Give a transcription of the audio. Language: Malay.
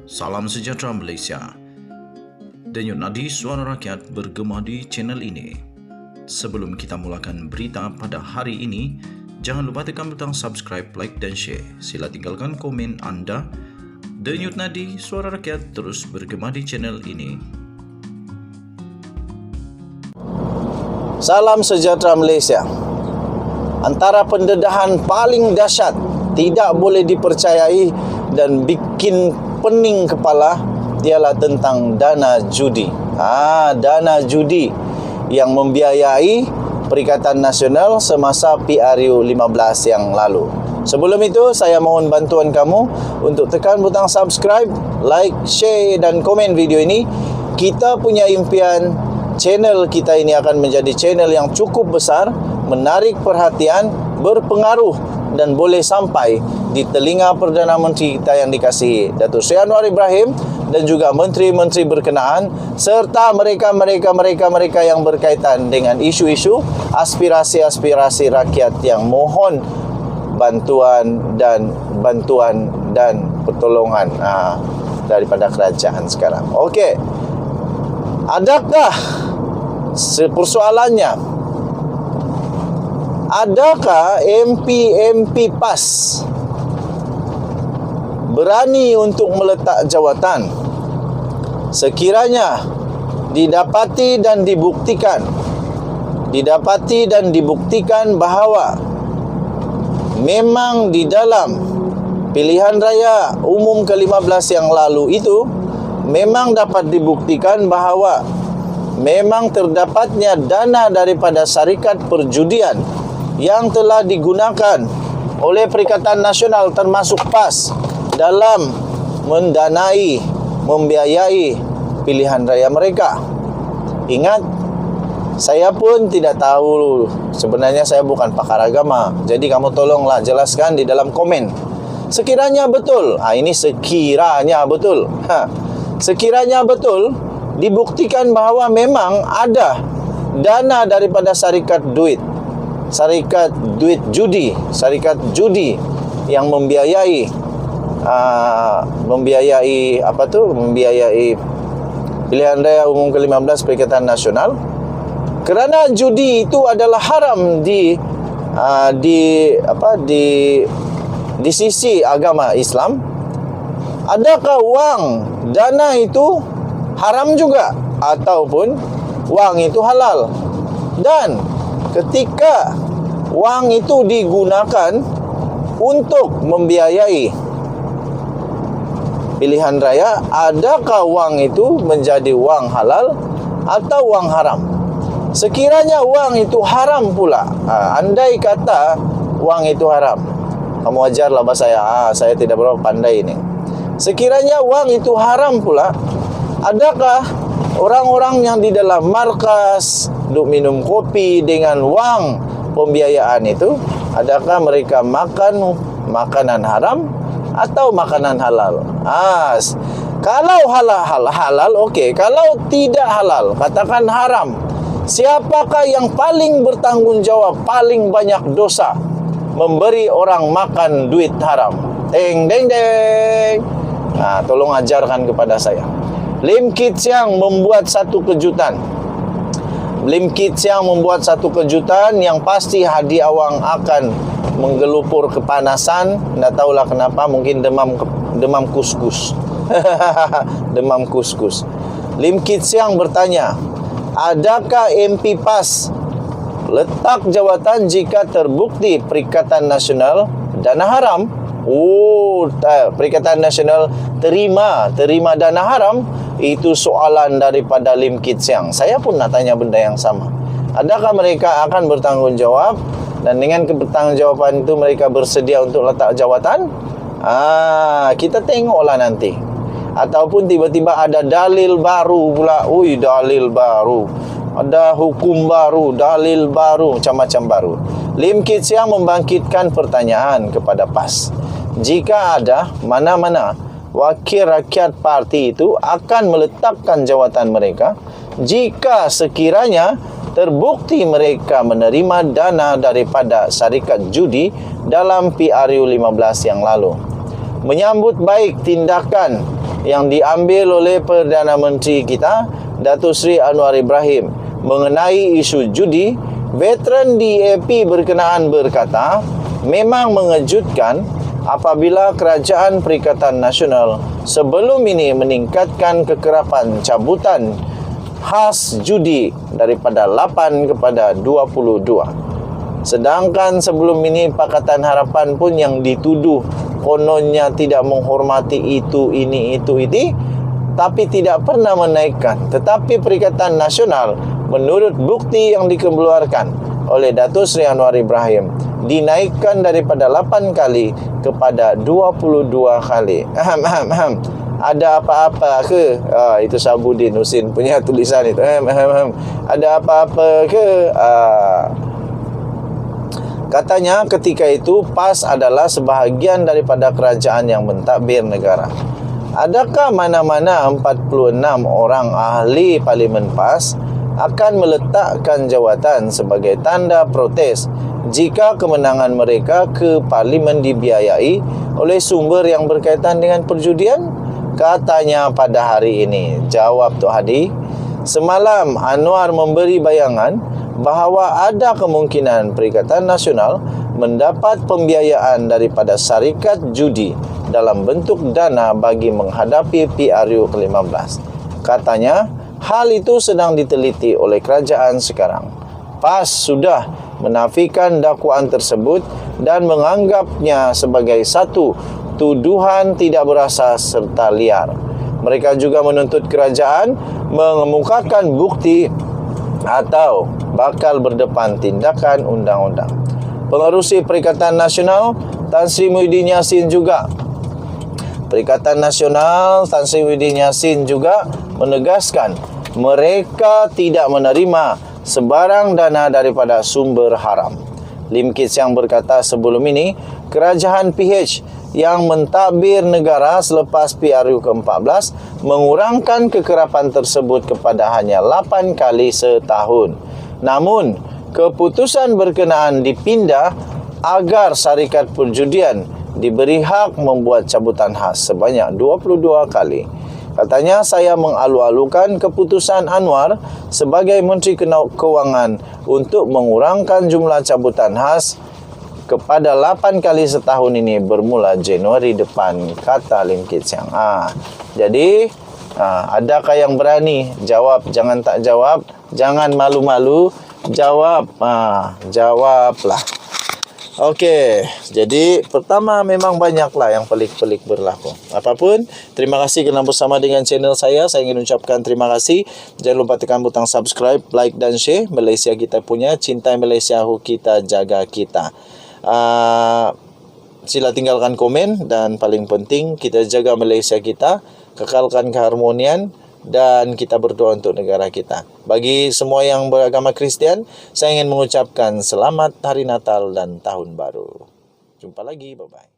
Salam sejahtera Malaysia. Denyut nadi suara rakyat bergema di channel ini. Sebelum kita mulakan berita pada hari ini, jangan lupa tekan butang subscribe, like dan share. Sila tinggalkan komen anda. Denyut nadi suara rakyat terus bergema di channel ini. Salam sejahtera Malaysia. Antara pendedahan paling dahsyat, tidak boleh dipercayai dan bikin pening kepala ialah tentang dana judi. Dana judi yang membiayai Perikatan Nasional semasa PRU 15 yang lalu. Sebelum itu, saya mohon bantuan kamu untuk tekan butang subscribe, like, share dan komen video ini. Kita punya impian channel kita ini akan menjadi channel yang cukup besar, menarik perhatian, berpengaruh dan boleh sampai di telinga Perdana Menteri kita yang dikasihi, Datuk Seri Anwar Ibrahim, dan juga menteri-menteri berkenaan serta mereka yang berkaitan dengan isu-isu aspirasi rakyat yang mohon bantuan dan pertolongan daripada kerajaan sekarang. Okey. Adakah persoalannya? Adakah MP PAS berani untuk meletak jawatan sekiranya didapati dan dibuktikan bahawa memang di dalam pilihan raya umum ke-15 yang lalu itu memang dapat dibuktikan bahawa memang terdapatnya dana daripada syarikat perjudian yang telah digunakan oleh Perikatan Nasional termasuk PAS dalam mendanai, membiayai pilihan raya mereka. Ingat, saya pun tidak tahu, sebenarnya saya bukan pakar agama. Jadi kamu tolonglah jelaskan di dalam komen. Sekiranya betul, ini sekiranya betul. Sekiranya betul dibuktikan bahawa memang ada dana daripada syarikat judi yang membiayai pilihan raya umum ke-15 Perikatan Nasional, kerana judi itu adalah haram di sisi agama Islam. Adakah wang dana itu haram juga ataupun wang itu halal? Dan ketika wang itu digunakan untuk membiayai pilihan raya, adakah wang itu menjadi wang halal atau wang haram? Sekiranya wang itu haram pula, andai kata wang itu haram, kamu ajarlah bahasa saya tidak berapa pandai ini. Sekiranya wang itu haram pula, adakah orang-orang yang di dalam markas duk minum kopi dengan wang pembiayaan itu, adakah mereka makan makanan haram atau makanan halal? Kalau halal, okey. Kalau tidak halal, katakan haram, siapakah yang paling bertanggungjawab, paling banyak dosa memberi orang makan duit haram? Deng deng deng. Tolong ajarkan kepada saya. Lim Kit Siang membuat satu kejutan. Yang pasti Hadi Awang akan menggelupur kepanasan. Tak tahulah kenapa, mungkin demam kuskus. Demam kuskus. Lim Kit Siang bertanya, adakah MP PAS letak jawatan jika terbukti Perikatan Nasional dana haram? Perikatan Nasional terima dana haram. Itu soalan daripada Lim Kit Siang. Saya pun nak tanya benda yang sama. Adakah mereka akan bertanggungjawab, dan dengan bertanggungjawab itu mereka bersedia untuk letak jawatan? Kita tengoklah nanti. Ataupun tiba-tiba ada dalil baru pula. Dalil baru. Ada hukum baru, dalil baru, macam-macam baru. Lim Kit Siang membangkitkan pertanyaan kepada PAS. Jika ada mana-mana wakil rakyat parti itu akan meletakkan jawatan mereka jika sekiranya terbukti mereka menerima dana daripada syarikat judi dalam PRU 15 yang lalu. Menyambut baik tindakan yang diambil oleh Perdana Menteri kita, Datuk Seri Anwar Ibrahim, mengenai isu judi, veteran DAP berkenaan berkata, memang mengejutkan apabila Kerajaan Perikatan Nasional sebelum ini meningkatkan kekerapan cabutan khas judi daripada 8 kepada 22. Sedangkan sebelum ini Pakatan Harapan pun yang dituduh kononnya tidak menghormati itu, tapi tidak pernah menaikkan. Tetapi Perikatan Nasional menurut bukti yang dikeluarkan oleh Datuk Seri Anwar Ibrahim dinaikkan daripada 8 kali kepada 22 kali. Ada apa-apa ke? Itu Sabudin Husin punya tulisan itu. Ada apa-apa ke? Katanya ketika itu PAS adalah sebahagian daripada kerajaan yang mentadbir negara. Adakah mana-mana 46 orang ahli Parlimen PAS akan meletakkan jawatan sebagai tanda protes jika kemenangan mereka ke Parlimen dibiayai oleh sumber yang berkaitan dengan perjudian? Katanya pada hari ini. Jawab Tok Hadi. Semalam Anwar memberi bayangan bahawa ada kemungkinan Perikatan Nasional mendapat pembiayaan daripada syarikat judi dalam bentuk dana bagi menghadapi PRU ke-15. Katanya, hal itu sedang diteliti oleh kerajaan sekarang. PAS sudah menafikan dakwaan tersebut dan menganggapnya sebagai satu tuduhan tidak berasas serta liar. Mereka juga menuntut kerajaan mengemukakan bukti atau bakal berdepan tindakan undang-undang. Pengerusi Perikatan Nasional Tan Sri Muhyiddin Yassin juga menegaskan mereka tidak menerima sebarang dana daripada sumber haram. Lim Kit Siang berkata sebelum ini kerajaan PH yang mentadbir negara selepas PRU ke-14 mengurangkan kekerapan tersebut kepada hanya 8 kali setahun. Namun, keputusan berkenaan dipindah agar syarikat perjudian diberi hak membuat cabutan khas sebanyak 22 kali. Katanya, saya mengalu-alukan keputusan Anwar sebagai Menteri Kewangan untuk mengurangkan jumlah cabutan khas kepada 8 kali setahun ini bermula Januari depan, kata Lim Kit Siang. Jadi, adakah yang berani? Jawab, jangan tak jawab. Jangan malu-malu. Jawab. Jawablah. Okey, jadi pertama memang banyaklah yang pelik-pelik berlaku. Apapun, terima kasih kerana bersama dengan channel saya. Saya ingin ucapkan terima kasih. Jangan lupa tekan butang subscribe, like dan share. Malaysia kita punya, cintai Malaysia, kita jaga kita. Sila tinggalkan komen dan paling penting kita jaga Malaysia kita, kekalkan keharmonian dan kita berdoa untuk negara kita. Bagi semua yang beragama Kristian, saya ingin mengucapkan selamat Hari Natal dan Tahun Baru. Jumpa lagi, bye-bye.